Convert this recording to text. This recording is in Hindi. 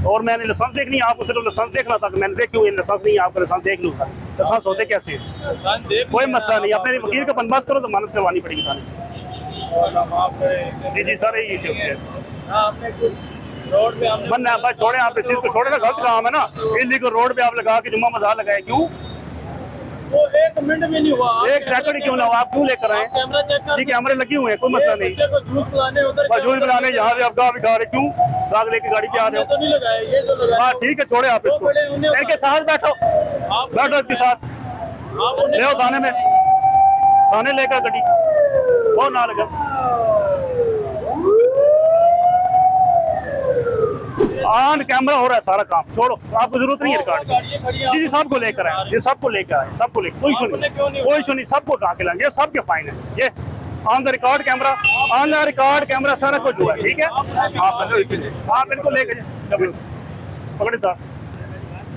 और मैंने लाइसेंस देखनी है, आपको सिर्फ लाइसेंस देखना था कि मैंने देखी हुई लाइसेंस नहीं है, आपका लाइसेंस देख लूँगा। लाइसेंस होते कैसे, कोई मसला नहीं, अपने वकील का बंदोबस्त करो, जमानत करवानी पड़ेगी थाने। जी जी सर, यही है रोड पे हम बनना बस छोड़े, आप इस चीज़ को छोड़े ना, गलत काम है ना। इलीगल रोड पे आप लगा के जुम्मा मजार लगाए, क्यों? वो 1 मिनट भी नहीं हुआ, 1 सेकंड क्यों ना हो, आप क्यों लेकर आए? कैमरा चेक कर, जी कैमरे लगे हुए हैं, कोई मसला नहीं। बच्चे को जूस पिलाने उधर बस जूस पिलाने यहाँ से आप गाड़ी खा रहे, क्यों गाग लेके गाड़ी पे आ रहे हो? तो नहीं लगाया, ये तो लगाया। हाँ ठीक है, छोड़े आप इसको, इनके साथ बैठो, बैठो इसके साथ, आप ले आओ थाने में, थाने लेकर गड्डी वो ना लगा। ऑन कैमरा हो रहा है सारा काम, छोड़ो, आपको जरूरत नहीं है रिकॉर्ड की। जी जी सबको लेकर आए, ये सबको लेकर आए, सबको लेकर, कोई इशू नहीं, कोई इशू नहीं, सबको उठा के लाएंगे, ये सबके फाइन है। ये on the record camera, on the record camera सारा कुछ हुआ है, ठीक है। आप इनको लेकर पकड़े साहब।